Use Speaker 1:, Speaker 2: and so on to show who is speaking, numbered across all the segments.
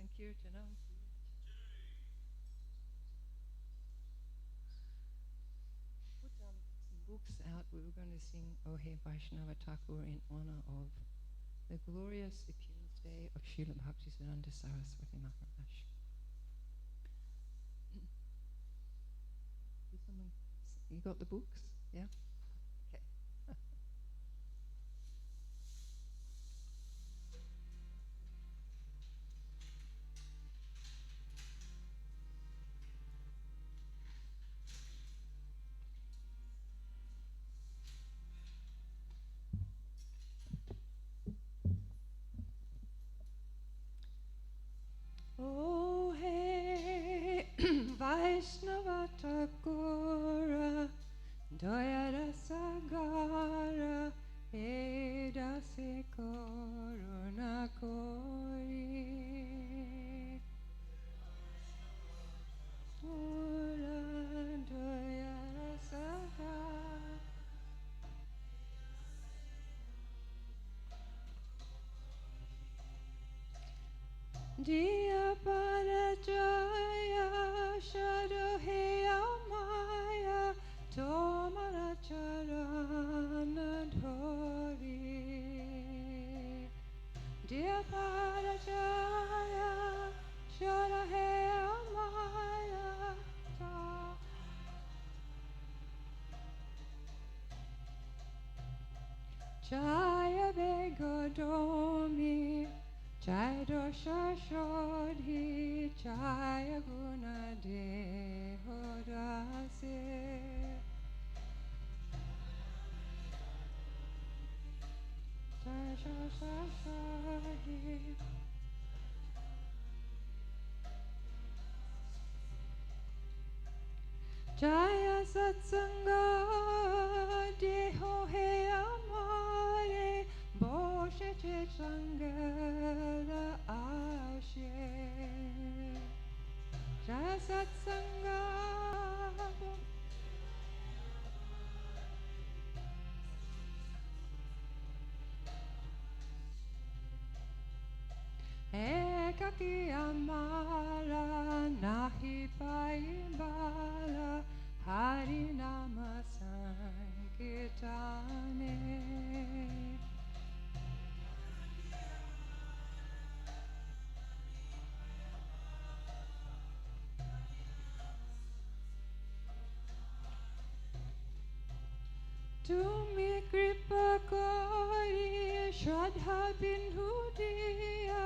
Speaker 1: Sankirtanam. Put some books out. We were going to sing O He Vaishnava Thakur in honor of the glorious Appearance Day of Srila Bhaktisiddhanta Saraswati Maharaj. You got the books? Yeah? Okay. O He Vaishnava Thakura Daya Sagara Edase Koruna Kori Ura Daya Sagara Diya Parajaya Shadoheya Maya Tomara Charana Dhori Diya Parajaya Shadoheya Maya Jaya Vegodomi Jai Dosha Shodhi Jaya Guna Deho Dase Jai Dosha Shodhi Jaya Satsanga Deho He Amare Boshe Changara Ashe Jaya Satsanga Ekaki Amara Nahi Paimbala Harinama Sankirtane Tumi Kripa Kori Shraddha Bindhu Diya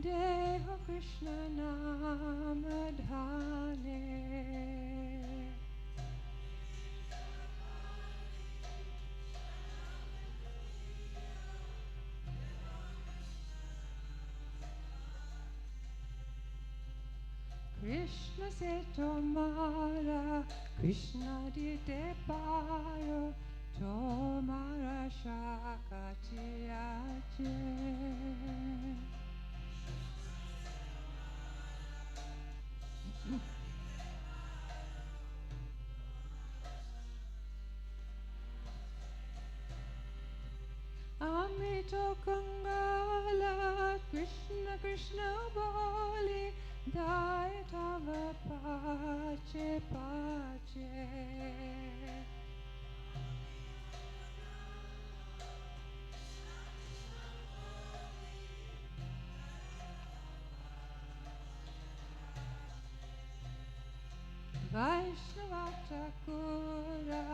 Speaker 1: Deho Krishna Namadhane Krishna se tomara Krishna dite paro Tomara Shakati Ache Amrito Kangala Krishna Krishna Boli Daya Tava Pache Pache Vaishnava Thakura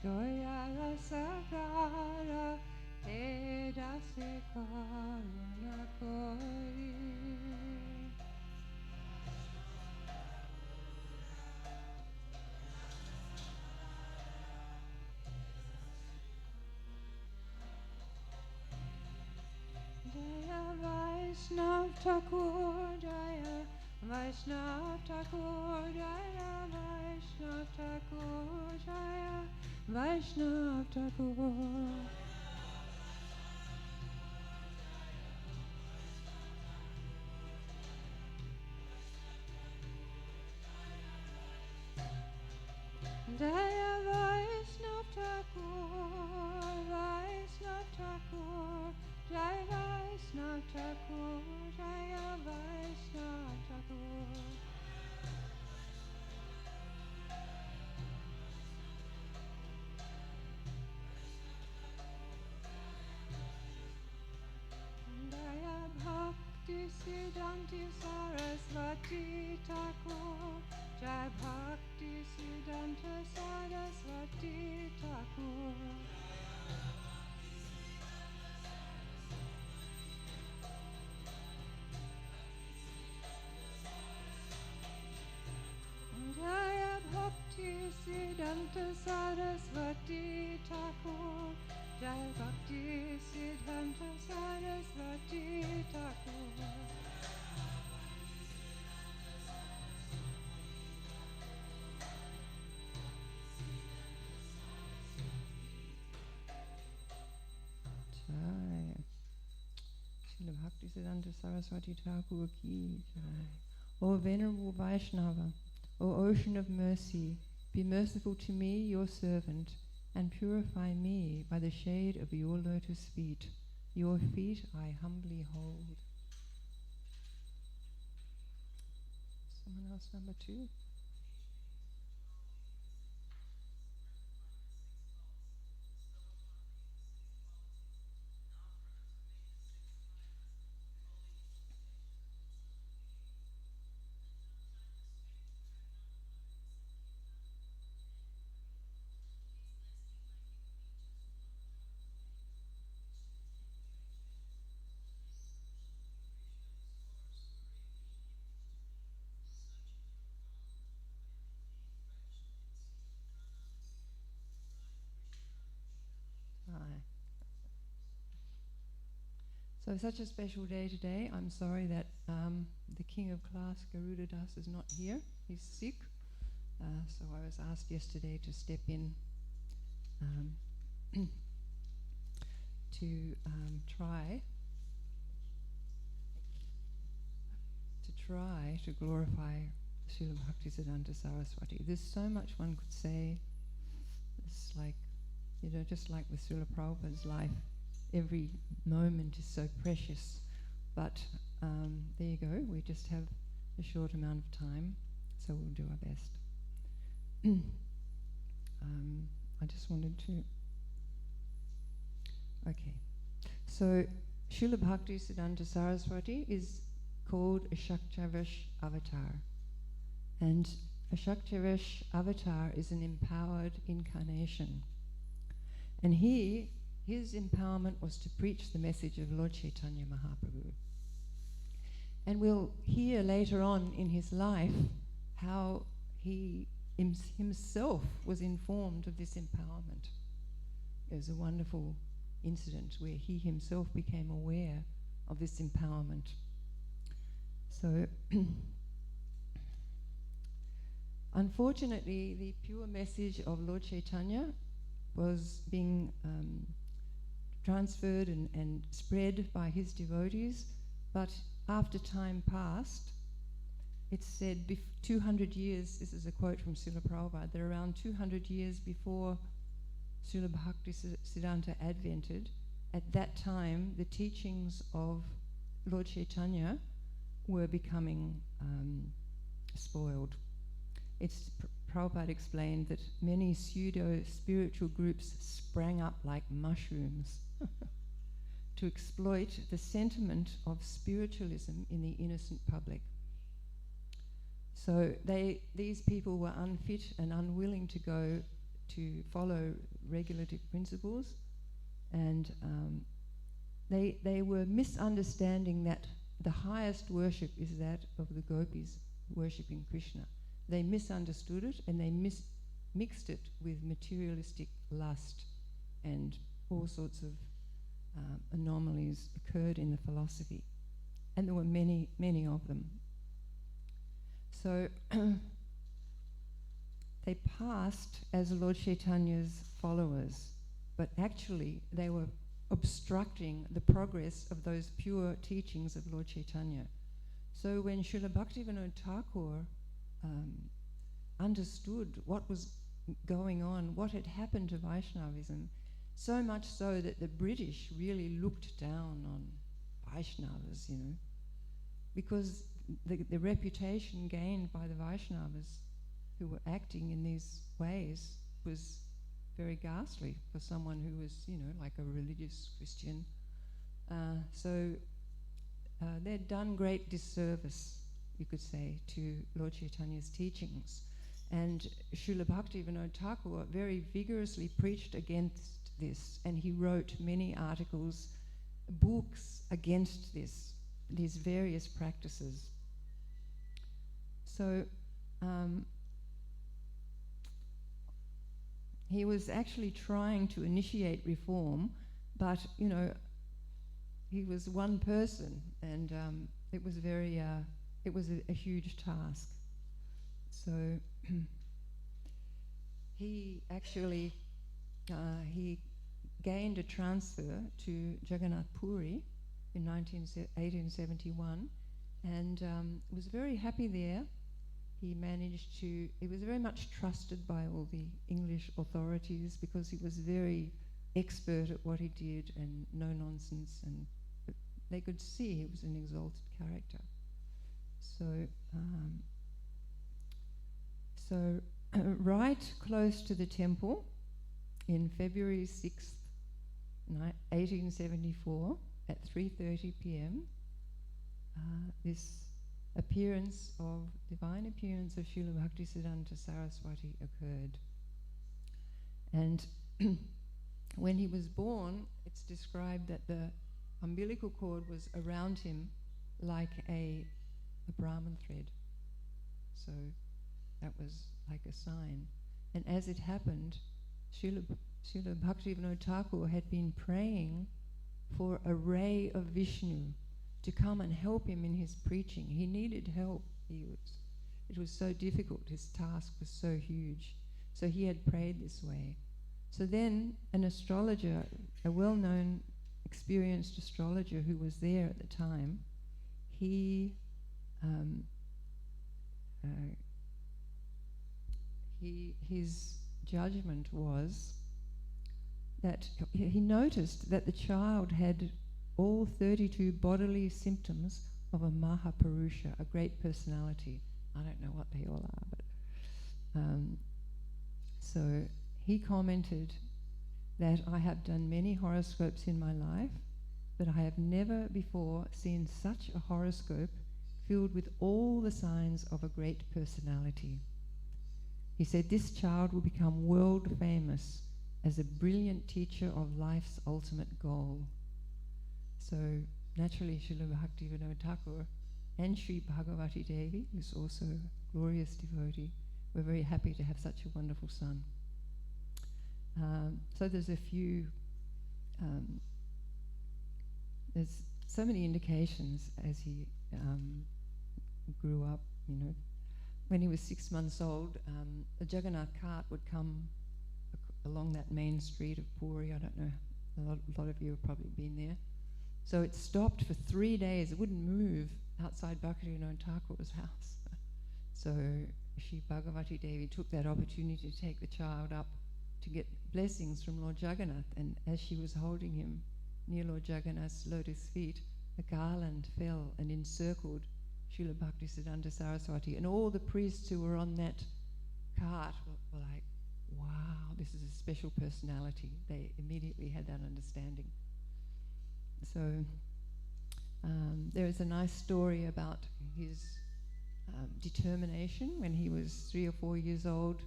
Speaker 1: Doya Rasagara Edase Karuna Kori Jaya Vaishnav Thakur Jaya Vaishnav Thakur Jaya Vaishnav Thakur Jaya Vaishnav Thakur Jaya Vaishnav Thakur Vaishnav Thakur Jaya Vaishnav Thakur, Jaya Vaishnava Thakur. Jaya Bhakti Siddhanti Saraswati Thakur, Jai Bhakti Siddhanta Saraswati Thakur. Jaya Bhakti Siddhanta Saraswati Thakur, Jai Bhakti Siddhanta Saraswati Thakur. Jai Srila Bhakti Siddhanta Saraswati Thakur ki Jai. O Venerable Vaishnava, O Ocean of Mercy, be merciful to me, your servant, and purify me by the shade of your lotus feet. Your feet I humbly hold. Someone else, number 2? So such a special day today. I'm sorry that the king of class, Garuda Das, is not here. He's sick. So I was asked yesterday to step in to try to glorify Srila Bhaktisiddhanta Saraswati. There's so much one could say. It's like, just like with Srila Prabhupada's life, every moment is so precious. But there you go, we just have a short amount of time, so we'll do our best. I just wanted to... Okay. So, Srila Bhaktisiddhanta Saraswati is called a Shaktavash avatar. And a Shaktavash avatar is an empowered incarnation. And his empowerment was to preach the message of Lord Caitanya Mahaprabhu. And we'll hear later on in his life how he himself was informed of this empowerment. There's a wonderful incident where he himself became aware of this empowerment. So, unfortunately, the pure message of Lord Caitanya was being transferred and spread by his devotees, but after time passed, it's said 200 years, this is a quote from Srila Prabhupada, that around 200 years before Srila Bhaktisiddhanta advented, at that time the teachings of Lord Caitanya were becoming spoiled. Prabhupada explained that many pseudo-spiritual groups sprang up like mushrooms to exploit the sentiment of spiritualism in the innocent public. So these people were unfit and unwilling to go to follow regulative principles, and they were misunderstanding that the highest worship is that of the gopis worshipping Krishna. They misunderstood it, and they mixed it with materialistic lust, and all sorts of anomalies occurred in the philosophy. And there were many, many of them. So they passed as Lord Chaitanya's followers, but actually they were obstructing the progress of those pure teachings of Lord Chaitanya. So when Srila Bhaktivinoda Thakur understood what was going on, what had happened to Vaishnavism, so much so that the British really looked down on Vaishnavas, because the reputation gained by the Vaishnavas who were acting in these ways was very ghastly for someone who was, like a religious Christian. So they'd done great disservice, you could say, to Lord Chaitanya's teachings. And Srila Bhaktivinoda Thakur very vigorously preached against this, and he wrote many articles, books against these various practices. So he was actually trying to initiate reform, but he was one person, and it was a huge task. So he actually he gained a transfer to Jagannath Puri in 1871, and was very happy there. He was very much trusted by all the English authorities because he was very expert at what he did and no nonsense, and they could see he was an exalted character. So right close to the temple, in February 6th, 1874, at 3:30 p.m., this divine appearance of Srila Bhaktisiddhanta Saraswati occurred. And when he was born, it's described that the umbilical cord was around him like a Brahman thread. So that was like a sign. And as it happened, Srila Bhaktivinoda Thakur had been praying for a ray of Vishnu to come and help him in his preaching. He needed help. It was so difficult. His task was so huge. So he had prayed this way. So then an astrologer, a well-known, experienced astrologer who was there at the time, his judgment was that he noticed that the child had all 32 bodily symptoms of a Mahapurusha, a great personality. I don't know what they all are, but so he commented that I have done many horoscopes in my life, but I have never before seen such a horoscope filled with all the signs of a great personality. He said this child will become world famous as a brilliant teacher of life's ultimate goal. So naturally Srila Bhaktivinoda Thakur and Sri Bhagavati Devi, who's also a glorious devotee, were very happy to have such a wonderful son. So there's so many indications as he grew up, When he was 6 months old, a Jagannath cart would come along that main street of Puri. I don't know, a lot of you have probably been there. So it stopped for 3 days. It wouldn't move outside Bhaktivinoda Thakur's house. So Shri Bhagavati Devi took that opportunity to take the child up to get blessings from Lord Jagannath. And as she was holding him near Lord Jagannath's lotus feet, a garland fell and encircled Srila Bhaktisiddhanta Saraswati. And all the priests who were on that cart were like, wow, this is a special personality. They immediately had that understanding. So there is a nice story about his determination. When he was 3 or 4 years old,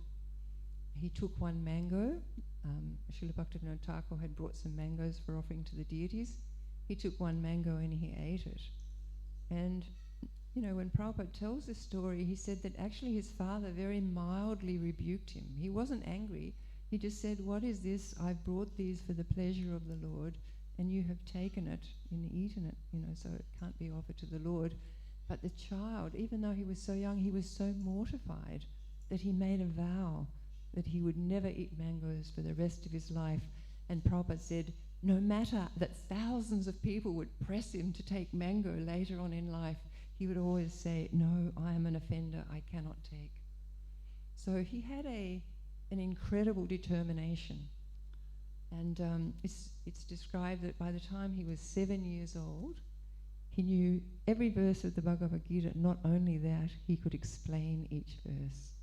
Speaker 1: he took one mango. Srila Bhaktivinoda Thakur had brought some mangoes for offering to the deities. He took one mango and he ate it. And when Prabhupada tells this story, he said that actually his father very mildly rebuked him. He wasn't angry. He just said, what is this? I've brought these for the pleasure of the Lord, and you have taken it and eaten it, so it can't be offered to the Lord. But the child, even though he was so young, he was so mortified that he made a vow that he would never eat mangoes for the rest of his life. And Prabhupada said, no matter that thousands of people would press him to take mango later on in life, he would always say, no, I am an offender, I cannot take. So he had an incredible determination. And it's described that by the time he was 7 years old, He knew every verse of the Bhagavad Gita. Not only that, he could explain each verse.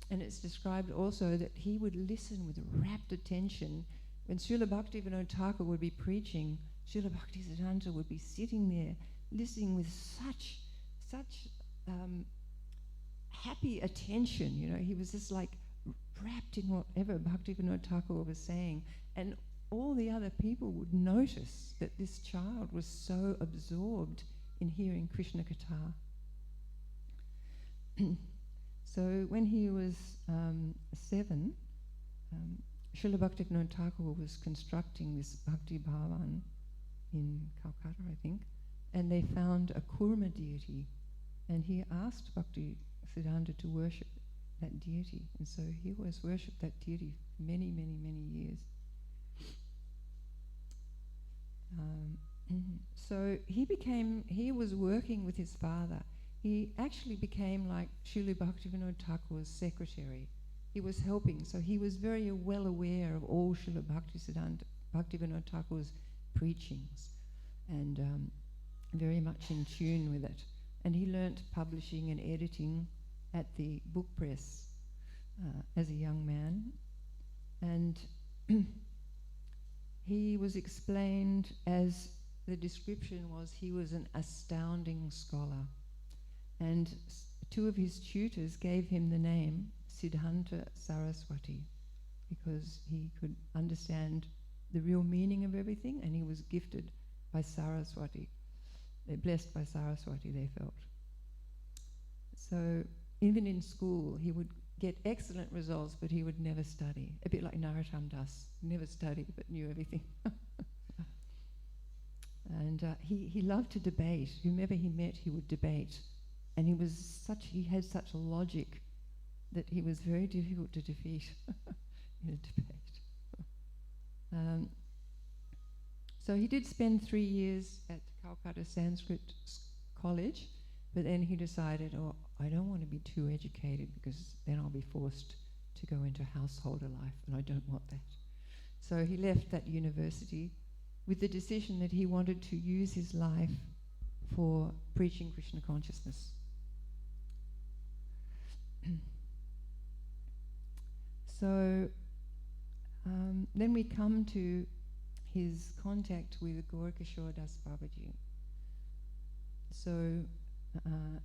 Speaker 1: And it's described also that he would listen with rapt attention. When Srila Bhaktivinoda Thakur would be preaching, Srila Bhaktisiddhanta would be sitting there listening with such happy attention. You know, he was just like wrapped in whatever Bhaktivinoda Thakur was saying. And all the other people would notice that this child was so absorbed in hearing Krishna Katha. So when he was 7, Srila Bhaktivinoda Thakur was constructing this Bhakti Bhavan in Calcutta, I think, and they found a Kurma deity, and he asked Bhaktisiddhanta to worship that deity, and so he always worshipped that deity for many, many, many years. So he was working with his father. He actually became like Srila Bhaktivinoda Thakur's secretary. He was helping, so he was very well aware of all Srila Bhaktivinoda Thakur's preachings, and very much in tune with it. And he learnt publishing and editing at the book press as a young man. And he was explained as, the description was, he was an astounding scholar. And two of his tutors gave him the name Siddhanta Saraswati, because he could understand the real meaning of everything, and he was gifted by Saraswati. They're blessed by Saraswati, they felt. So even in school, he would get excellent results, but he would never study. A bit like Narottam Das, never studied but knew everything. And he loved to debate. Whomever he met, he would debate. And he had such a logic that he was very difficult to defeat in a debate. So he did spend 3 years at Calcutta Sanskrit College, but then he decided, I don't want to be too educated because then I'll be forced to go into householder life, and I don't want that. So he left that university with the decision that he wanted to use his life for preaching Krishna consciousness. So then we come to his contact with Gaurkishore Das Babaji. So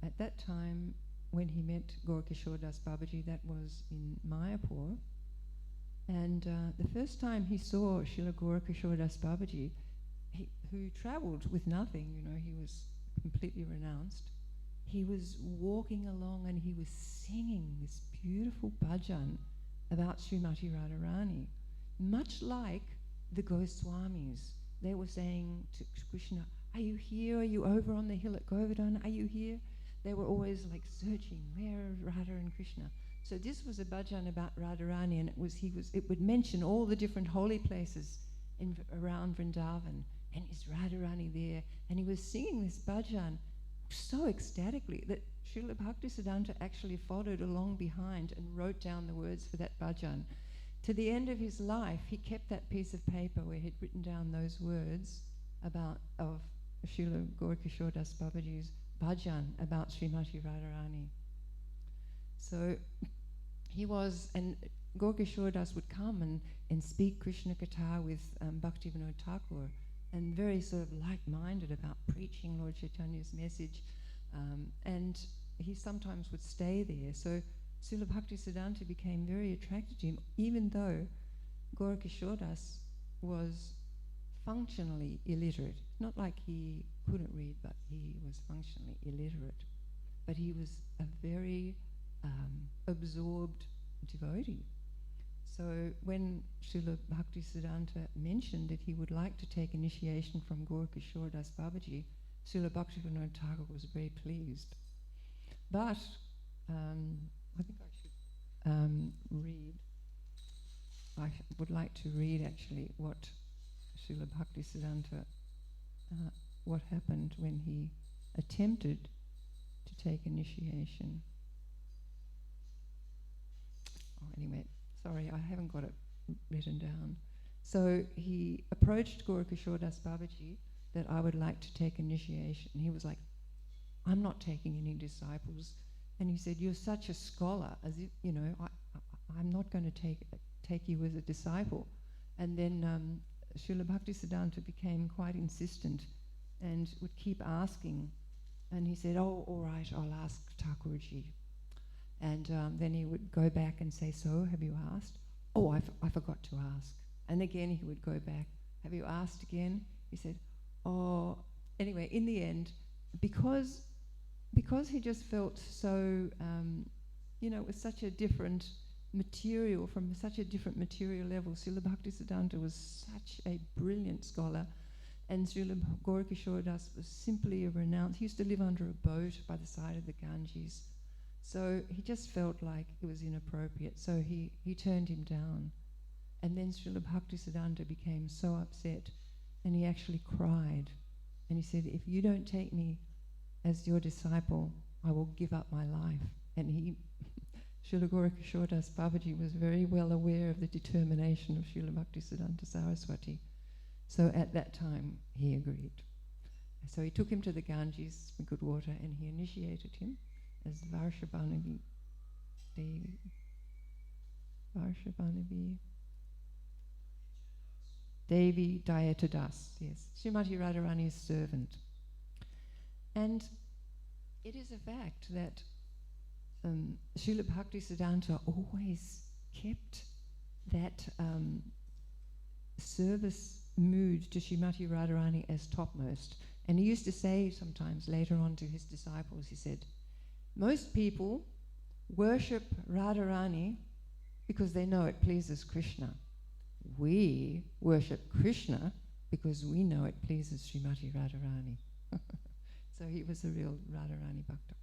Speaker 1: at that time, when he met Gaurkishore Das Babaji, that was in Mayapur, and the first time he saw Srila Gaurkishore Das Babaji, who travelled with nothing, he was completely renounced, he was walking along and he was singing this beautiful bhajan about Srimati Radharani, much like the Goswamis. They were saying to Krishna, are you here? Are you over on the hill at Govardhana? Are you here? They were always like searching, where are Radha and Krishna? So this was a bhajan about Radharani, and it would mention all the different holy places around Vrindavan, and is Radharani there? And he was singing this bhajan so ecstatically that Srila Bhaktisiddhanta actually followed along behind and wrote down the words for that bhajan. To the end of his life, he kept that piece of paper where he'd written down those words of Srila Gaurkishore Das Babaji's bhajan about Srimati Radharani. So and Gaurkishore Das would come and speak Krishna Katha with Bhaktivinoda Thakur, and very sort of like-minded about preaching Lord Chaitanya's message, and he sometimes would stay there. So Srila Bhaktisiddhanta became very attracted to him, even though Gaurkishore Das was functionally illiterate. Not like he couldn't read, but he was functionally illiterate. But he was a very absorbed devotee. So when Srila Bhaktisiddhanta mentioned that he would like to take initiation from Gaurkishore Das Babaji, Srila Bhaktivinoda Thakur was very pleased. But I think I should read. I would like to read actually what Srila Bhaktisiddhanta, what happened when he attempted to take initiation. Anyway, sorry, I haven't got it written down. So he approached Gaurkishore Das Babaji that I would like to take initiation. He was like, I'm not taking any disciples. And he said, you're such a scholar, as if, I'm not going to take you as a disciple. And then Srila Bhaktisiddhanta became quite insistent and would keep asking. And he said, oh, all right, I'll ask Thakurji. And then he would go back and say, so, have you asked? Oh, I forgot to ask. And again he would go back, have you asked again? He said, oh, anyway, in the end, because he just felt so, it was such a different material, from such a different material level. Srila Bhaktisiddhanta was such a brilliant scholar, and Srila Gaurkishore Das was simply a renowned. He used to live under a boat by the side of the Ganges. So he just felt like it was inappropriate, so he turned him down. And then Srila Bhaktisiddhanta became so upset, and he actually cried. And he said, if you don't take me as your disciple, I will give up my life. And Srila Gaurkishore Das Babaji was very well aware of the determination of Srila Bhaktisiddhanta Saraswati. So at that time, he agreed. So he took him to the Ganges with good water, and he initiated him as Varshabhanavi Devi. Varshabhanavi Devi Dayata Das, yes. Srimati Radharani's servant. And it is a fact that Srila Bhaktisiddhanta always kept that service mood to Srimati Radharani as topmost. And he used to say sometimes later on to his disciples, he said, most people worship Radharani because they know it pleases Krishna. We worship Krishna because we know it pleases Srimati Radharani. So he was a real Radharani Bhakta.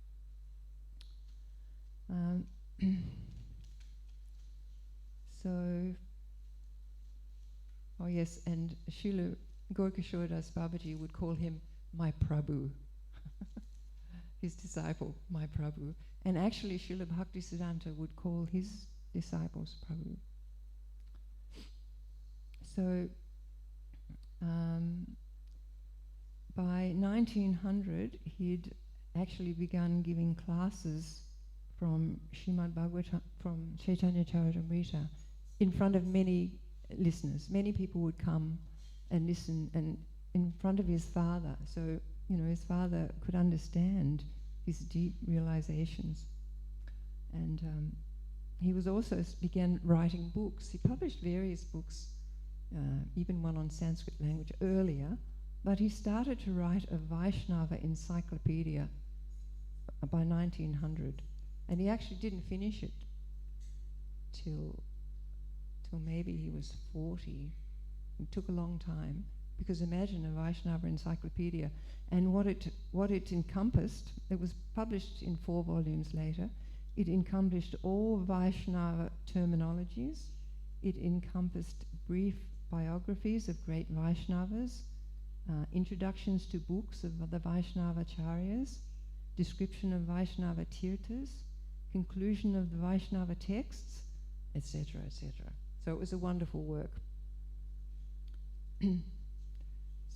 Speaker 1: Oh yes, and Srila Gaurkishore Das Babaji would call him my Prabhu, his disciple, my Prabhu. And actually Srila Bhaktisiddhanta would call his disciples Prabhu. So by 1900, he'd actually begun giving classes from Srimad Bhagavatam, from Caitanya Caritamrita, in front of many listeners. Many people would come and listen, and in front of his father. So, his father could understand his deep realizations. And he was also began writing books. He published various books, even one on Sanskrit language earlier, but he started to write a Vaishnava encyclopedia by 1900. And he actually didn't finish it till maybe he was 40. It took a long time, because imagine a Vaishnava encyclopedia. And what it encompassed, it was published in 4 volumes later. It encompassed all Vaishnava terminologies. It encompassed brief biographies of great Vaishnavas, introductions to books of the Vaishnava Acharyas, description of Vaishnava Tirthas, conclusion of the Vaishnava texts, etc., etc. So it was a wonderful work.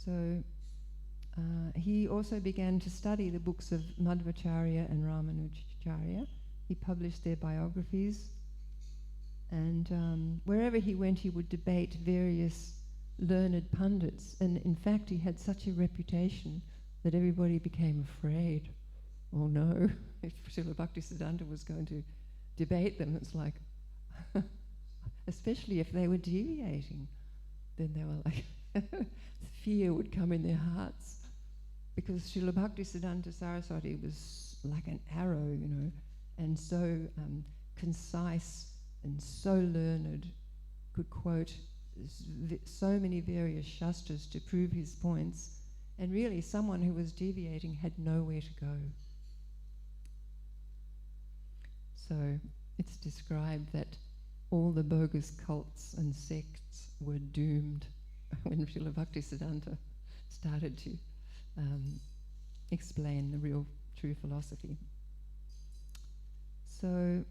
Speaker 1: So he also began to study the books of Madhvacharya and Ramanujacharya. He published their biographies, and wherever he went he would debate various learned pundits, and in fact he had such a reputation that everybody became afraid. Oh no, if Srila Bhaktisiddhanta was going to debate them, it's like, especially if they were deviating, then they were like, fear would come in their hearts, because Srila Bhaktisiddhanta Saraswati was like an arrow, and so concise and so learned, could quote so many various shastras to prove his points, and really someone who was deviating had nowhere to go. So it's described that all the bogus cults and sects were doomed when Srila Bhaktisiddhanta started to explain the real true philosophy. So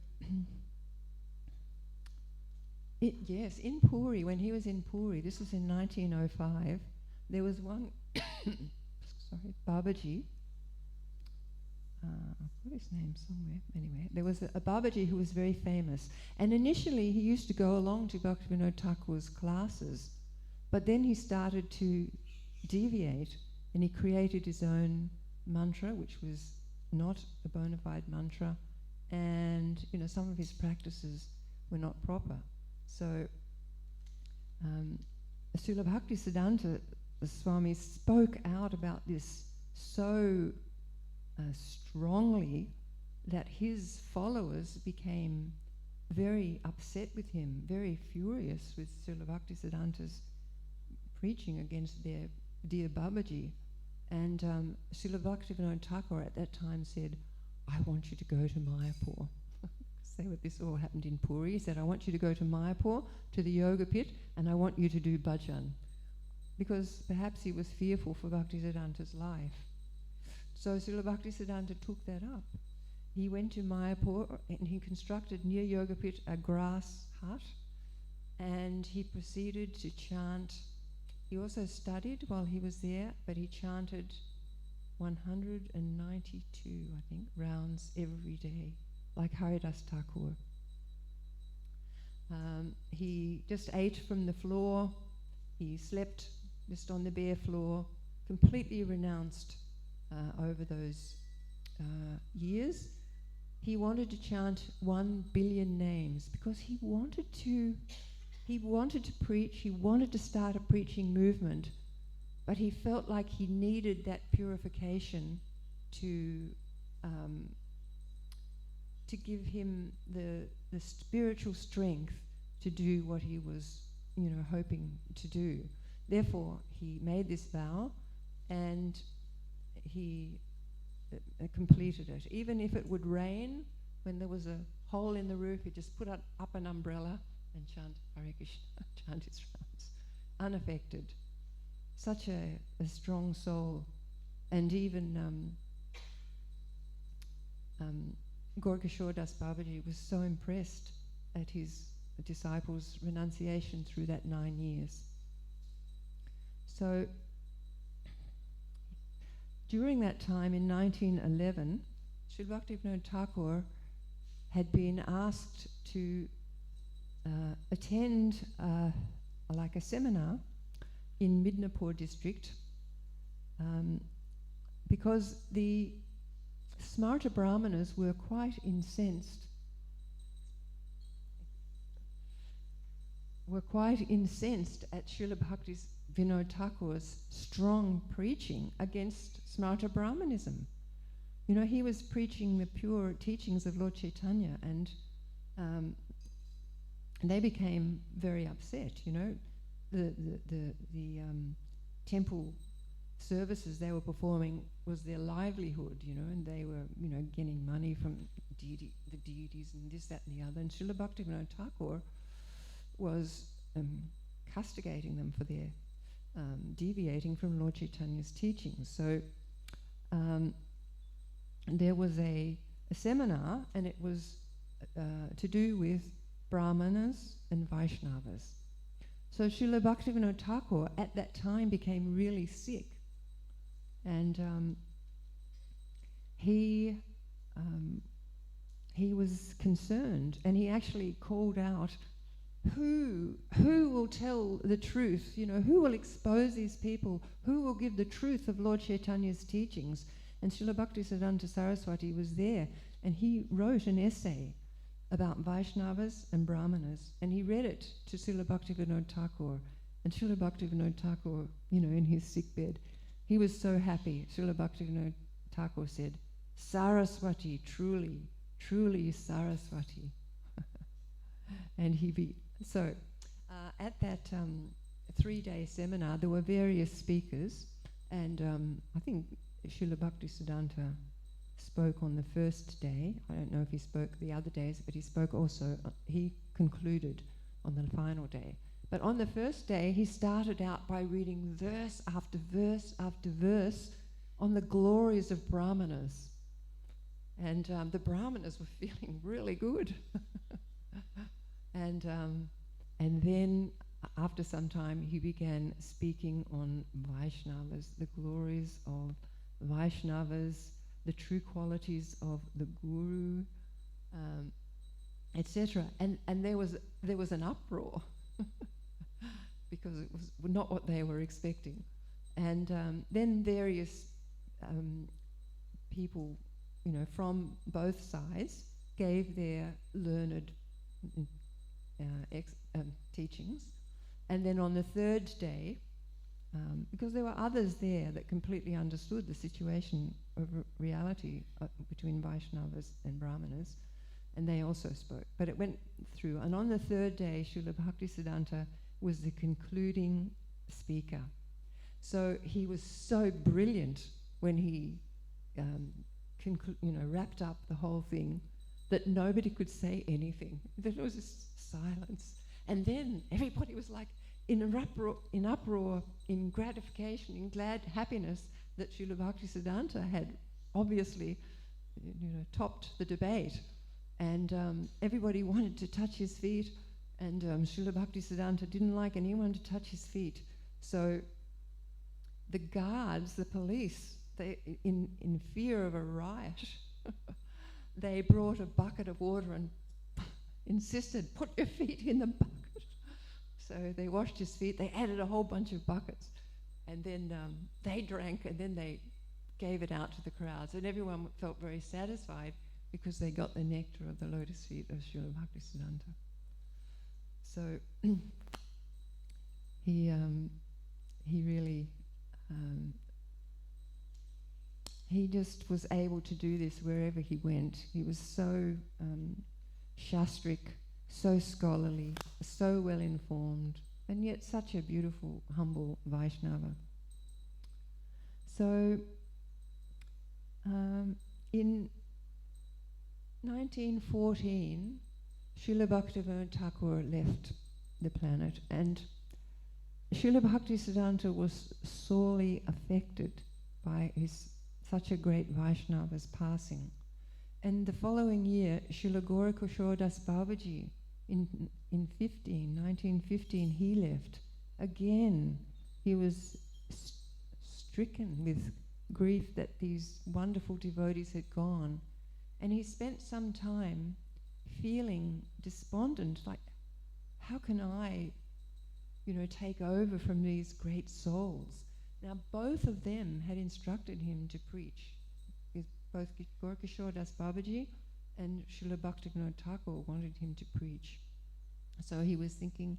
Speaker 1: yes, in Puri, when he was in Puri, this was in 1905, there was one sorry, Babaji. I've got his name somewhere. Anyway, there was a Babaji who was very famous. And initially he used to go along to Bhaktivinoda Thakur's classes. But then he started to deviate and he created his own mantra, which was not a bona fide mantra. And, some of his practices were not proper. So, Srila Bhaktisiddhanta Swami spoke out about this so strongly that his followers became very upset with him, very furious with Srila Bhaktisiddhanta's preaching against their dear Babaji. And Srila Bhaktivinoda Thakur at that time said, I want you to go to Mayapur. This all happened in Puri. He said, I want you to go to Mayapur, to the yoga pit, and I want you to do bhajan. Because perhaps he was fearful for Bhaktisiddhanta's life. So Srila Bhaktisiddhanta took that up. He went to Mayapur and he constructed near yoga pit a grass hut, and he proceeded to chant. He also studied while he was there, but he chanted 192, I think, rounds every day, like Haridas Thakur. He just ate from the floor. He slept just on the bare floor, completely renounced over those years. He wanted to chant 1 billion names because he wanted to preach, he wanted to start a preaching movement, but he felt like he needed that purification to give him the spiritual strength to do what he was, hoping to do. Therefore, he made this vow, and he completed it. Even if it would rain, when there was a hole in the roof, he just put up an umbrella and chant Hare Krishna, chant his rounds, unaffected. Such a strong soul. And even Gaurkishore Das Babaji was so impressed at his disciples' renunciation through that 9 years. So during that time in 1911, Srila Bhaktivinoda Thakur had been asked to attend like a seminar in Midnapur district because the Smarta Brahmanas were quite incensed at Srila Bhaktivinoda Thakur's strong preaching against Smarta Brahmanism. He was preaching the pure teachings of Lord Caitanya, and they became very upset. The temple services they were performing was their livelihood, and they were, getting money from the deities and this, that, and the other. And Srila Bhaktivinoda Thakur was castigating them for their deviating from Lord Chaitanya's teachings. So there was a seminar, and it was to do with Brahmanas and Vaishnavas. So Srila Bhaktivinoda Thakur at that time became really sick, and he was concerned, and he actually called out, who will tell the truth? Who will expose these people? Who will give the truth of Lord Chaitanya's teachings? And Srila Bhaktisiddhanta Saraswati was there, and he wrote an essay about Vaishnavas and Brahmanas, and he read it to Srila Bhaktivinoda Thakur. And Srila Bhaktivinoda Thakur, in his sickbed, he was so happy. Srila Bhaktivinoda Thakur said, Saraswati, truly, truly Saraswati. And at that 3-day seminar, there were various speakers, and I think Srila Bhaktisiddhanta spoke on the first day. I don't know if he spoke the other days, but he spoke also, he concluded on the final day. But on the first day, he started out by reading verse after verse after verse on the glories of Brahmanas. And the Brahmanas were feeling really good. And then after some time, he began speaking on Vaishnavas, the glories of Vaishnavas, the true qualities of the Guru, etc. And there was an uproar because it was not what they were expecting. And then various people, from both sides gave their learned teachings. And then on the third day, because there were others there that completely understood the situation of reality between Vaishnavas and Brahmanas, and they also spoke. But it went through. And on the third day, Srila Bhaktisiddhanta was the concluding speaker. So he was so brilliant when he wrapped up the whole thing that nobody could say anything. There was just silence. And then everybody was like in uproar, in gratification, in glad happiness that Srila Bhaktisiddhanta had obviously topped the debate. And everybody wanted to touch his feet, and Srila Bhaktisiddhanta didn't like anyone to touch his feet. So the guards, the police, they, in fear of a riot, they brought a bucket of water and insisted, put your feet in the bucket. So they washed his feet, they added a whole bunch of buckets, and then they drank, and then they gave it out to the crowds. And everyone felt very satisfied because they got the nectar of the lotus feet of Srila Bhaktisiddhanta. So he really he just was able to do this wherever he went. He was so shastric, so scholarly, so well informed, and yet such a beautiful, humble Vaishnava. So in 1914, Srila Bhaktivinoda Thakur left the planet, and Srila Bhaktisiddhanta was sorely affected by such a great Vaishnava's passing. And the following year, Srila Gaura Das Babaji, in 1915, he left. Again, he was stricken with grief that these wonderful devotees had gone. And he spent some time feeling despondent, like, how can I, take over from these great souls? Now, both of them had instructed him to preach. Both Gaura Das Babaji and Srila Bhaktivinoda Thakur wanted him to preach. So he was thinking,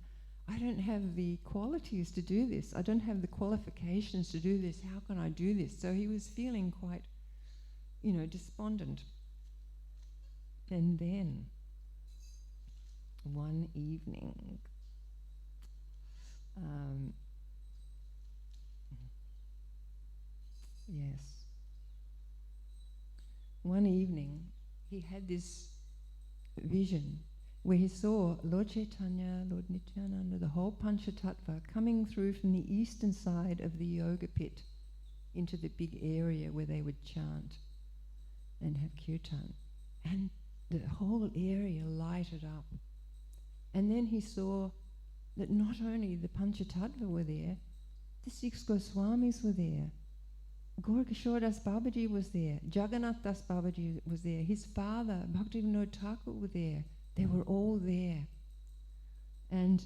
Speaker 1: I don't have the qualities to do this. I don't have the qualifications to do this. How can I do this? So he was feeling quite, despondent. And then, one evening, one evening he had this vision where he saw Lord Caitanya, Lord Nityananda, the whole Panchatattva coming through from the eastern side of the yoga pit into the big area where they would chant and have kirtan. And the whole area lighted up. And then he saw that not only the Panchatattva were there, the 6 Goswamis were there. Gaura Das Babaji was there. Jagannath Das Babaji was there. His father, Bhaktivinoda Thakur, were there. They were all there. And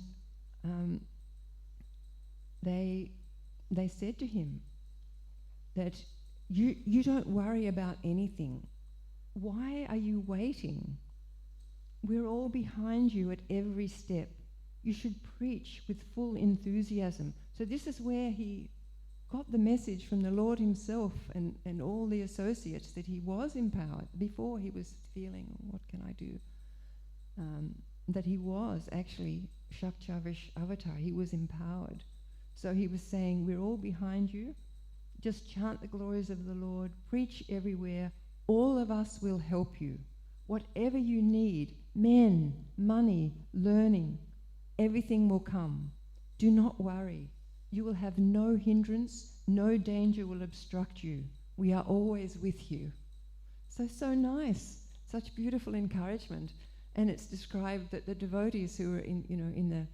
Speaker 1: they said to him that you don't worry about anything. Why are you waiting? We're all behind you at every step. You should preach with full enthusiasm. So this is where he got the message from the Lord himself and all the associates that he was empowered. Before he was feeling, what can I do? That he was actually Shakchavish Avatar. He was empowered. So he was saying, we're all behind you. Just chant the glories of the Lord. Preach everywhere. All of us will help you. Whatever you need, men, money, learning, everything will come. Do not worry. You will have no hindrance, no danger will obstruct you. We are always with you. So nice, such beautiful encouragement. And it's described that the devotees who were in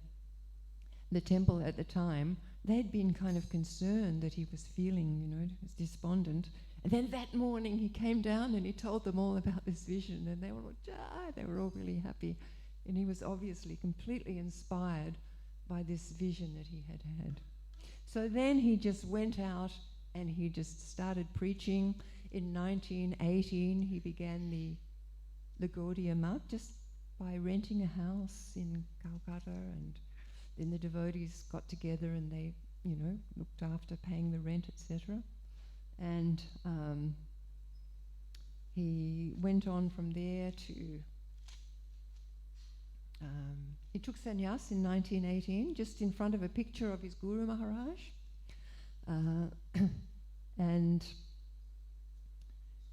Speaker 1: the temple at the time, they'd been kind of concerned that he was feeling, despondent. And then that morning he came down and he told them all about this vision, and they were all really happy. And he was obviously completely inspired by this vision that he had had. So then he just went out and he just started preaching. In 1918 he began the Gaudiya Math just by renting a house in Calcutta, and then the devotees got together and they, looked after paying the rent, etc. And he went on from there to... he took sannyas in 1918, just in front of a picture of his Guru Maharaj. And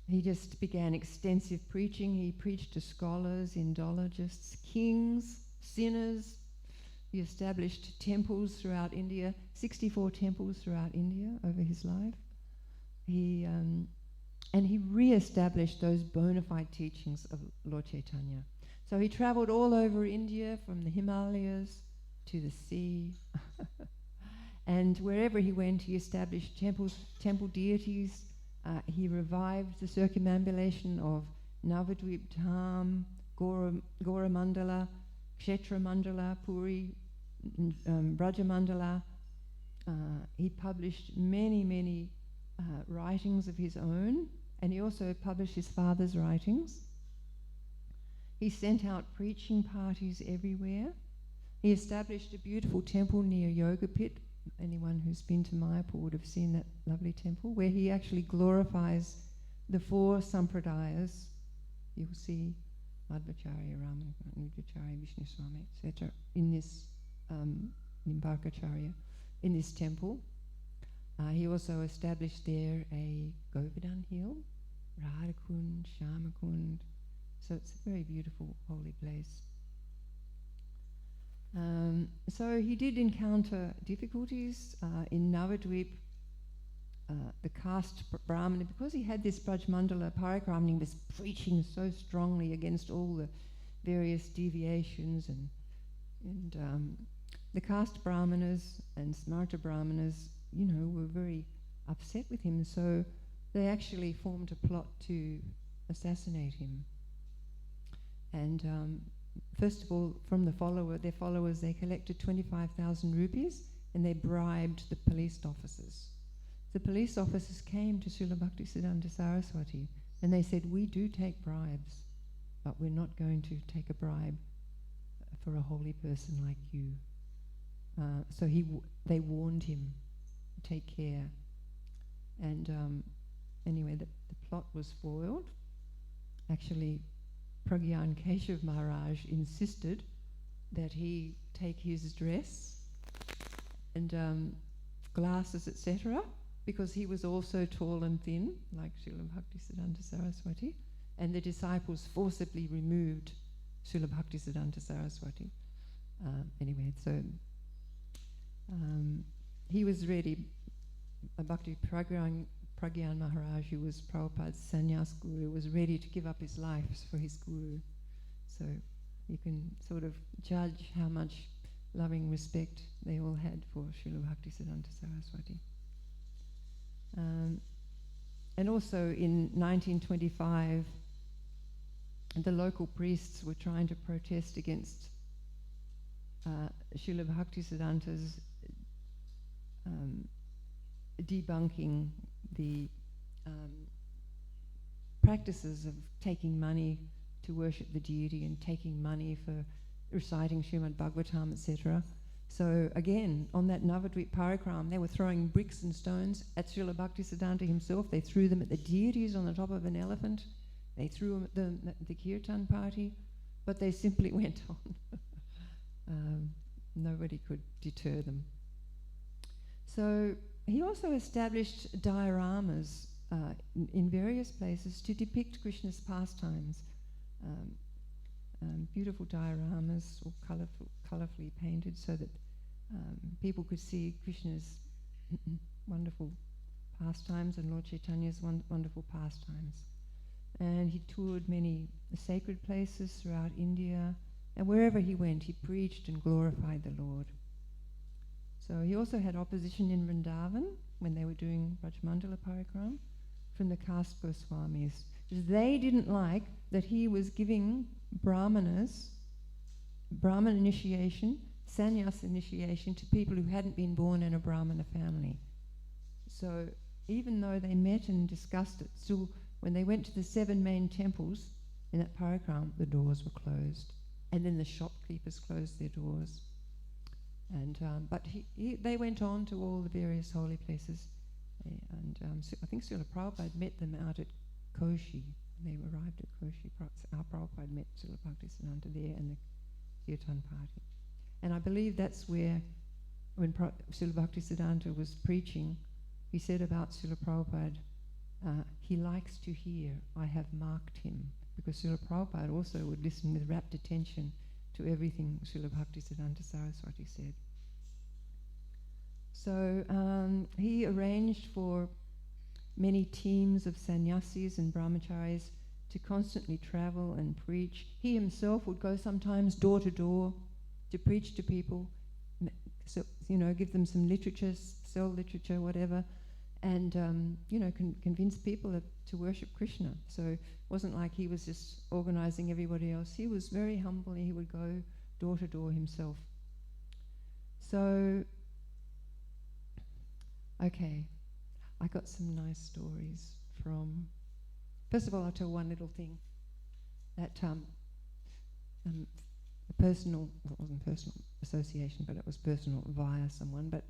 Speaker 1: he just began extensive preaching. He preached to scholars, Indologists, kings, sinners. He established temples throughout India, 64 temples throughout India over his life. And he re-established those bona fide teachings of Lord Caitanya. So he travelled all over India, from the Himalayas to the sea. And wherever he went, he established temple deities. He revived the circumambulation of Navadvip Dham, Gora Mandala, Kshetra Mandala, Puri, Braja Mandala. He published many writings of his own, and he also published his father's writings. He sent out preaching parties everywhere. He established a beautiful temple near Yogapit. Anyone who's been to Mayapur would have seen that lovely temple, where he actually glorifies the 4 sampradayas. You'll see Madhvacharya, Ramanujacharya, Vishnu Swami, etc. in this Nimbarkacharya, in this temple. He also established there a Govardhana hill, Radhakund, Shamakund. So it's a very beautiful holy place. So he did encounter difficulties in Navadvip. The caste Brahmana, because he had this Brajmandala Parikram, he was preaching so strongly against all the various deviations, and the caste Brahmanas and Smarta Brahmanas, were very upset with him, so they actually formed a plot to assassinate him. And first of all, from their followers, they collected 25,000 rupees and they bribed the police officers. The police officers came to Srila Bhaktisiddhanta Saraswati and they said, "We do take bribes, but we're not going to take a bribe for a holy person like you." So they warned him, take care. And anyway, the plot was foiled. Actually, Pragyan Keshav Maharaj insisted that he take his dress and glasses, etc., because he was also tall and thin, like Srila Bhaktisiddhanta Saraswati, and the disciples forcibly removed Srila Bhaktisiddhanta Saraswati. Anyway, so he was ready. Bhakti Pragyan Maharaj, who was Prabhupada's sannyas guru, was ready to give up his life for his guru. So you can sort of judge how much loving respect they all had for Srila Bhaktisiddhanta Saraswati. And also in 1925, the local priests were trying to protest against Srila Bhaktisiddhanta's debunking the practices of taking money to worship the deity and taking money for reciting Srimad Bhagavatam, etc. So again, on that Navadvip Parikram, they were throwing bricks and stones at Srila Bhaktisiddhanta himself. They threw them at the deities on the top of an elephant. They threw them at the kirtan party, but they simply went on. Nobody could deter them. So he also established dioramas in various places to depict Krishna's pastimes. Beautiful dioramas, or colourfully painted, so that people could see Krishna's wonderful pastimes and Lord Chaitanya's wonderful pastimes. And he toured many sacred places throughout India, and wherever he went, he preached and glorified the Lord. So he also had opposition in Vrindavan when they were doing Rajmandala Parikram from the caste Goswamis. They didn't like that he was giving Brahmanas, Brahman initiation, sannyas initiation to people who hadn't been born in a Brahmana family. So even though they met and discussed it, still when they went to the 7 main temples in that parikram, the doors were closed. And then the shopkeepers closed their doors. And but they went on to all the various holy places. And I think Srila Prabhupada met them out at Koshi. They arrived at Koshi. Our Prabhupada met Srila Bhaktisiddhanta there and the Kirtan party. And I believe that's where, when Srila Bhaktisiddhanta was preaching, he said about Srila Prabhupada, he likes to hear, I have marked him. Because Srila Prabhupada also would listen with rapt attention to everything Srila Bhaktisiddhanta Saraswati said. So he arranged for many teams of sannyasis and brahmacharis to constantly travel and preach. He himself would go sometimes door to door to preach to people, so, give them some literature, sell literature, whatever, and convince people to worship Krishna. So it wasn't like he was just organizing everybody else. He was very humble. He would go door to door himself. So, okay, I got some nice stories from. First of all, I'll tell one little thing. That a personal, well, it wasn't personal association, but it was personal via someone. But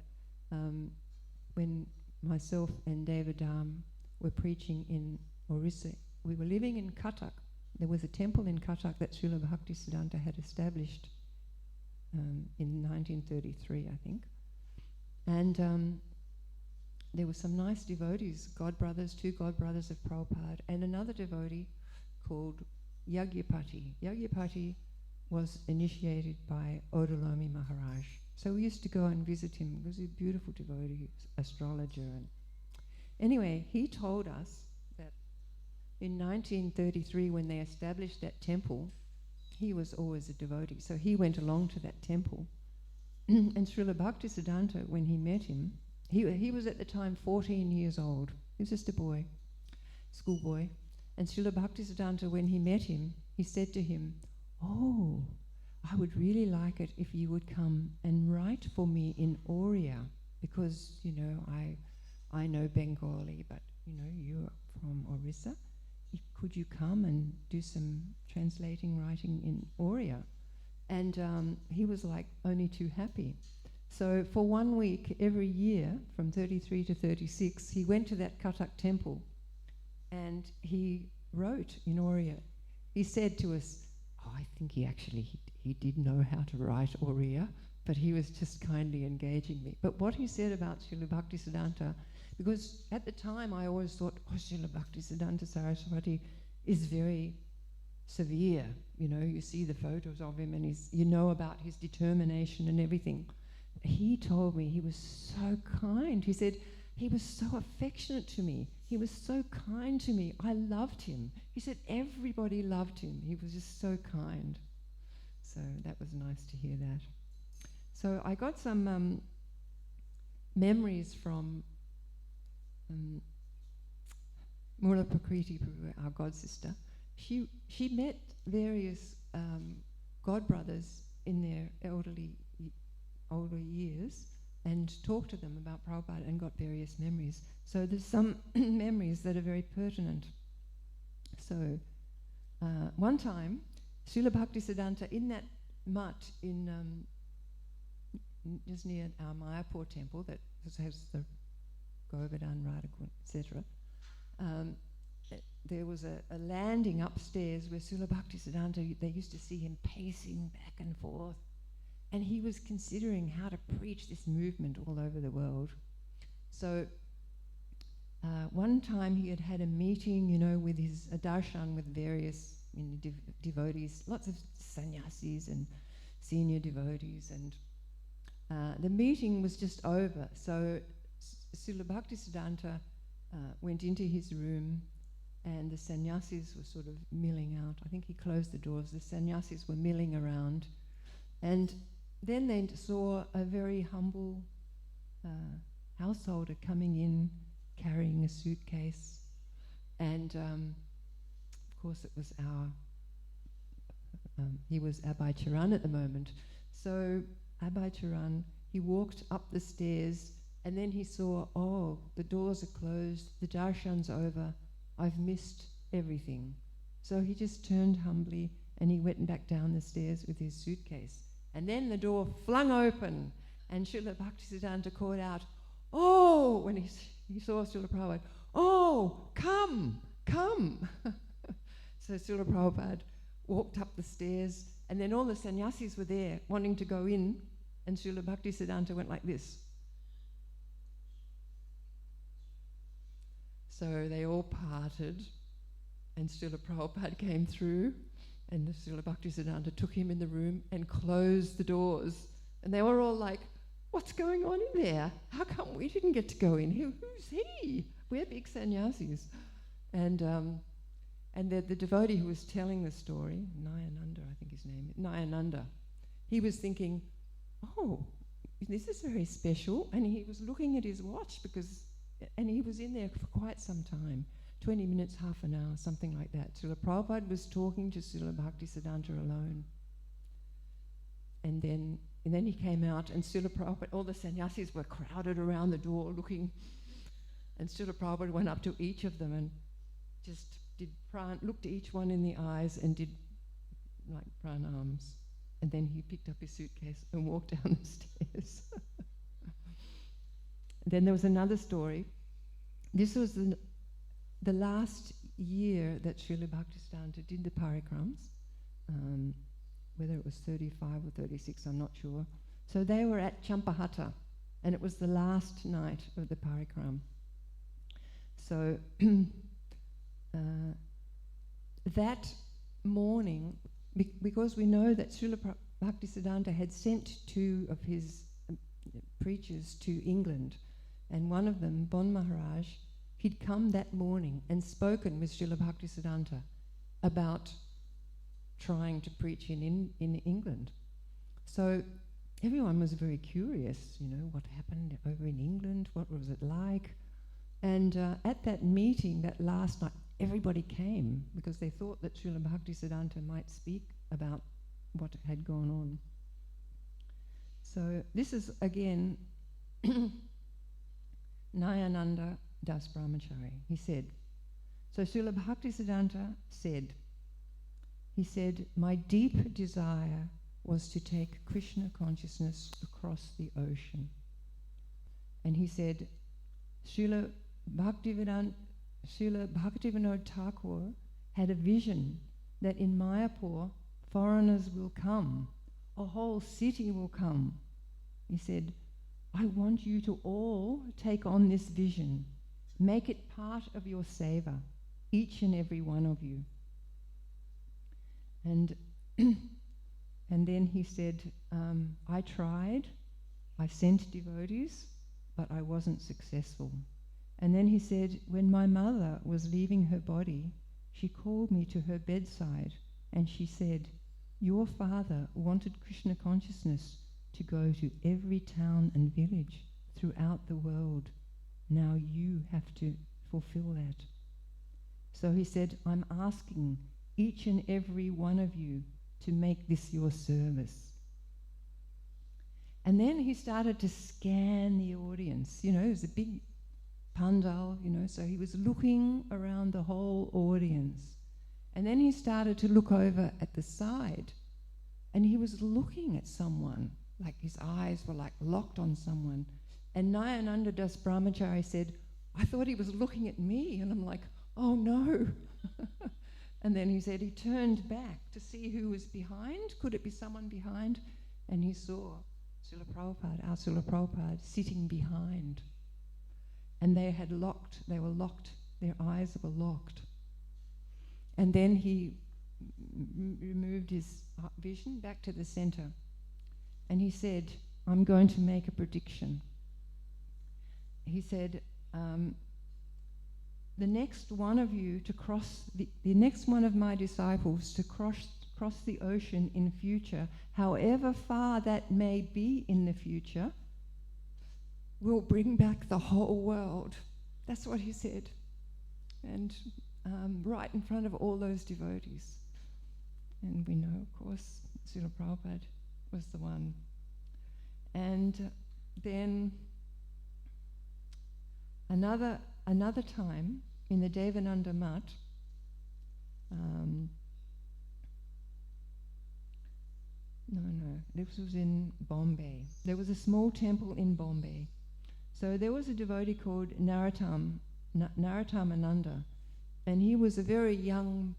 Speaker 1: when myself and Devadam were preaching in Orissa, we were living in Cuttack. There was a temple in Cuttack that Srila Bhaktisiddhanta had established in 1933, I think. And there were some nice devotees, godbrothers, 2 godbrothers of Prabhupada, and another devotee called Yagyapati. Yagyapati was initiated by Odolomi Maharaj. So we used to go and visit him. He was a beautiful devotee, astrologer. And anyway, he told us that in 1933, when they established that temple, he was always a devotee. So he went along to that temple. And Srila Bhaktisiddhanta, when he met him, he was at the time 14 years old. He was just a boy, schoolboy. And Srila Bhaktisiddhanta, when he met him, he said to him, "Oh, I would really like it if you would come and write for me in Oriya, because, I know Bengali, but, you're from Orissa. Could you come and do some writing in Oriya?" And he was like only too happy. So for 1 week every year, from 33 to 36, he went to that Cuttack temple and he wrote in Oriya. He said to us, I think he did know how to write Oriya, but he was just kindly engaging me. But what he said about Srila Bhaktisiddhanta, because at the time I always thought, Srila Bhaktisiddhanta Saraswati is very severe. You see the photos of him and about his determination and everything. He told me he was so kind. He said, he was so affectionate to me. He was so kind to me. I loved him. He said everybody loved him. He was just so kind. So that was nice to hear that. So I got some memories from Mula Prakriti, our god sister. She met various godbrothers in their older years and talked to them about Prabhupada and got various memories. So there's some memories that are very pertinent. So one time, Srila Bhaktisiddhanta in that mutt in just near our Mayapur temple that has the Govardhana, Radhakund, etc., there was a landing upstairs where Srila Bhaktisiddhanta, they used to see him pacing back and forth. And he was considering how to preach this movement all over the world. So one time he had a meeting, with a darshan with various devotees, lots of sannyasis and senior devotees. And the meeting was just over. So Srila Bhaktisiddhanta went into his room and the sannyasis were sort of milling out. I think he closed the doors. The sannyasis were milling around. And then they saw a very humble householder coming in carrying a suitcase, and of course it was he was Abhay Charan at the moment. So Abhay Charan, he walked up the stairs, and then he saw, oh, the doors are closed, the darshan's over, I've missed everything. So he just turned humbly and he went back down the stairs with his suitcase. And then the door flung open, and Srila Bhaktisiddhanta called out, oh, when he saw Srila Prabhupada, oh, come. So Srila Prabhupada walked up the stairs, and then all the sannyasis were there wanting to go in, and Srila Bhaktisiddhanta went like this. So they all parted, and Srila Prabhupada came through, and the Srila Bhaktisiddhanta took him in the room and closed the doors. And they were all like, what's going on in there? How come we didn't get to go in? Who's he? We're big sannyasis. And the devotee who was telling the story, Nayananda, I think his name is, Nayananda, he was thinking, oh, this is very special. And he was looking at his watch and he was in there for quite some time. 20 minutes, half an hour, something like that. Srila Prabhupada was talking to Srila Bhaktisiddhanta alone. And then he came out, and Srila Prabhupada, all the sannyasis were crowded around the door looking. And Srila Prabhupada went up to each of them and just looked at each one in the eyes and did like pranams. And then he picked up his suitcase and walked down the stairs. Then there was another story. This was the last year that Srila Bhaktisiddhanta did the parikrams, whether it was 35 or 36, I'm not sure. So they were at Champahatta, and it was the last night of the parikram. So that morning, because we know that Srila Bhaktisiddhanta had sent two of his preachers to England, and one of them, Bon Maharaj, he'd come that morning and spoken with Srila Bhaktisiddhanta about trying to preach in England. So everyone was very curious, what happened over in England, what was it like? And at that meeting, that last night, everybody came because they thought that Srila Bhaktisiddhanta might speak about what had gone on. So this is, again, Nayananda Das Brahmachari. He said, so Srila Bhaktisiddhanta said, my deep desire was to take Krishna consciousness across the ocean. And he said, Srila Bhaktivinoda Thakur had a vision that in Mayapur, foreigners will come, a whole city will come. He said, I want you to all take on this vision. Make it part of your seva, each and every one of you. And then he said, I tried, I sent devotees, but I wasn't successful. And then he said, when my mother was leaving her body, she called me to her bedside and she said, your father wanted Krishna consciousness to go to every town and village throughout the world. Now you have to fulfill that. So he said, I'm asking each and every one of you to make this your service. And then he started to scan the audience. It was a big pandal, so he was looking around the whole audience. And then he started to look over at the side, and he was looking at someone, like his eyes were like locked on someone. And Nayananda Das Brahmachari said, I thought he was looking at me. And I'm like, oh no. And then he said he turned back to see who was behind. Could it be someone behind? And he saw Srila Prabhupada, our Srila Prabhupada, sitting behind. And they were locked, their eyes were locked. And then he removed his vision back to the center. And he said, I'm going to make a prediction. He said, the next one of you to cross, the next one of my disciples to cross the ocean in future, however far that may be in the future, will bring back the whole world. That's what he said. And right in front of all those devotees. And we know, of course, Srila Prabhupada was the one. And then another time in the Devananda Mutt, this was in Bombay. There was a small temple in Bombay. So there was a devotee called Narayamananda, and he was a very young,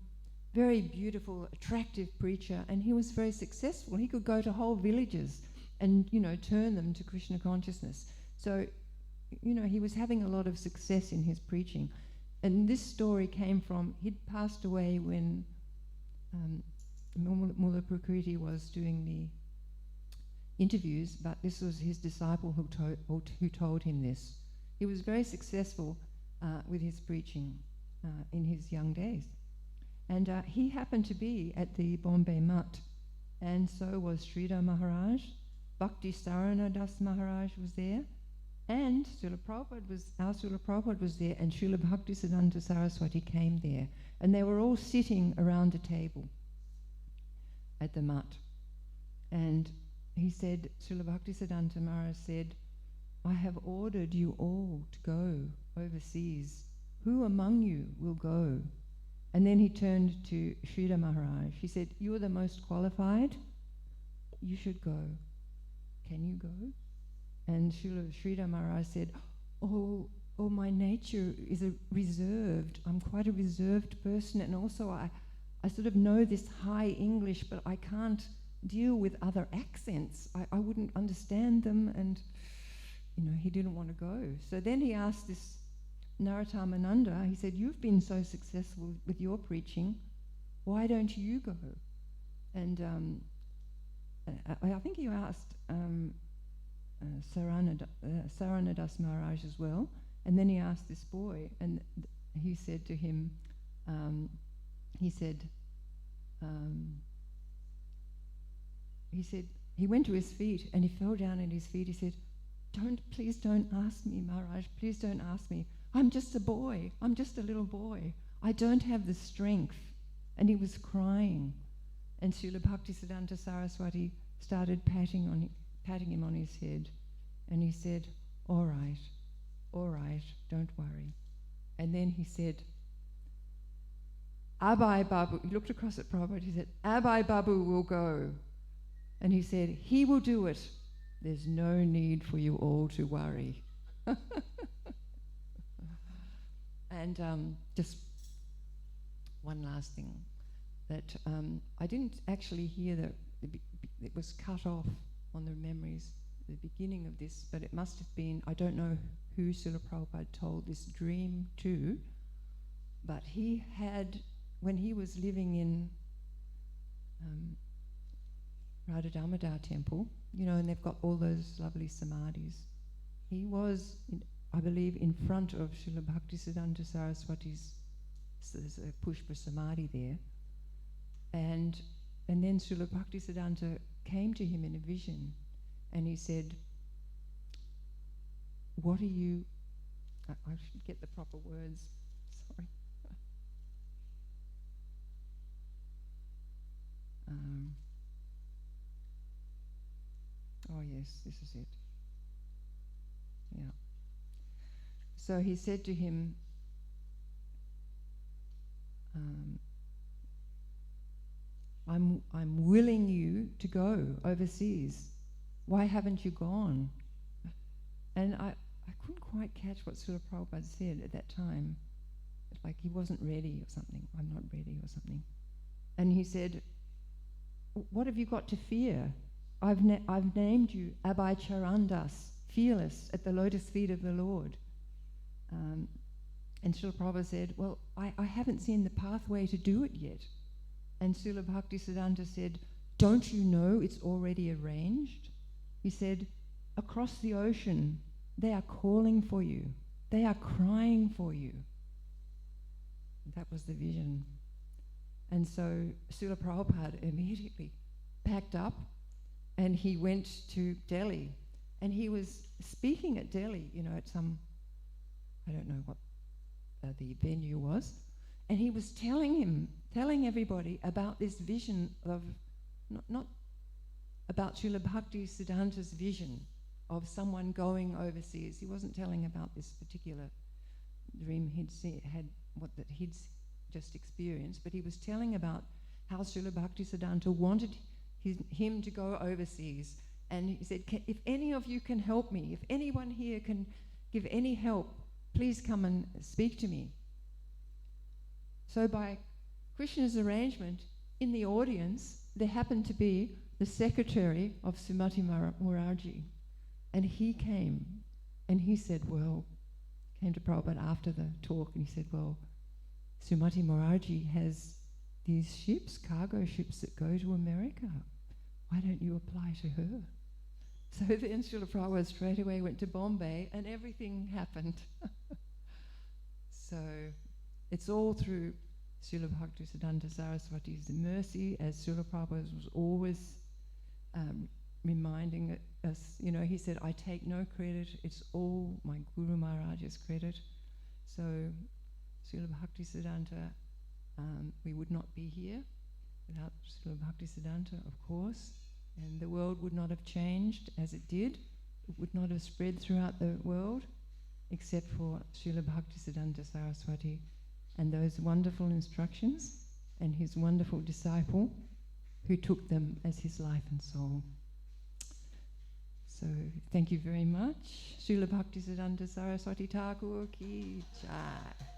Speaker 1: very beautiful, attractive preacher, and he was very successful. He could go to whole villages and, turn them to Krishna consciousness. So, he was having a lot of success in his preaching. And this story came from, he'd passed away when Mula Prakriti was doing the interviews, but this was his disciple who told him this. He was very successful with his preaching in his young days. And he happened to be at the Bombay Mutt, and so was Sridhar Maharaj. Bhakti Sarana Das Maharaj was there, and our Srila Prabhupada was there, and Srila Bhaktisiddhanta Saraswati came there, and they were all sitting around a table at the Mutt. And he said, Srila Bhaktisiddhanta Maharaj said, I have ordered you all to go overseas. Who among you will go? And then he turned to Sridhar Maharaj. He said, you are the most qualified. You should go. Can you go? And Sridhar Maharaj said, oh, my nature is reserved. I'm quite a reserved person, and also I sort of know this high English, but I can't deal with other accents. I wouldn't understand them, and he didn't want to go. So then he asked this Narayamananda, he said, you've been so successful with your preaching, why don't you go? And I think he asked Saranadas Maharaj as well, and then he asked this boy, and he said to him, he went to his feet and he fell down at his feet. He said, please don't ask me, Maharaj, please don't ask me. I'm just a boy. I'm just a little boy. I don't have the strength. And he was crying. And Srila Bhaktisiddhanta Saraswati started patting him on his head. And he said, all right, don't worry. And then he said, Abai Babu, he looked across at Prabhupada, he said, Abai Babu will go. And he said, he will do it. There's no need for you all to worry. And just one last thing, that I didn't actually hear that it was cut off on the memories at the beginning of this, but it must have been, I don't know who Srila Prabhupada told this dream to, but he had, when he was living in Radha Damodar temple, and they've got all those lovely samadhis. He was, I believe, in front of Srila Bhaktisiddhanta Saraswati's, so there's a Pushpa Samadhi there. And then Srila Bhaktisiddhanta came to him in a vision, and he said, what are you, I should get the proper words, sorry. Oh yes, this is it. Yeah. So he said to him, I'm willing you to go overseas. Why haven't you gone? And I couldn't quite catch what Srila Prabhupada said at that time. It's like he wasn't ready or something. I'm not ready or something. And he said, what have you got to fear? I've named you Abhay Charandas, fearless at the lotus feet of the Lord. And Srila Prabhupada said, well, I haven't seen the pathway to do it yet. And Srila Bhaktisiddhanta said, don't you know it's already arranged? He said, across the ocean, they are calling for you. They are crying for you. That was the vision. And so Srila Prabhupada immediately packed up and he went to Delhi. And he was speaking at Delhi, at some, I don't know what the venue was, and he was telling everybody about this vision of, not about Srila Bhaktisiddhanta's vision of someone going overseas. He wasn't telling about this particular dream he'd just experienced, but he was telling about how Srila Bhaktisiddhanta wanted him to go overseas. And he said, if any of you can help me, if anyone here can give any help, please come and speak to me. So by Krishna's arrangement, in the audience, there happened to be the secretary of Srimati Murarji. And he came, and he said, came to Prabhupada after the talk, and he said, Srimati Murarji has these ships, cargo ships that go to America. Why don't you apply to her? So then Srila Prabhupada straight away went to Bombay, and everything happened. So it's all through Srila Bhaktisiddhanta Saraswati's mercy, as Srila Prabhupada was always reminding us. He said, I take no credit, it's all my Guru Maharaj's credit. So Srila Bhaktisiddhanta, we would not be here without Srila Bhaktisiddhanta, of course, and the world would not have changed as it did. It would not have spread throughout the world except for Srila Bhaktisiddhanta Saraswati and those wonderful instructions and his wonderful disciple who took them as his life and soul. So thank you very much. Srila Bhaktisiddhanta Saraswati Thakur ki jai.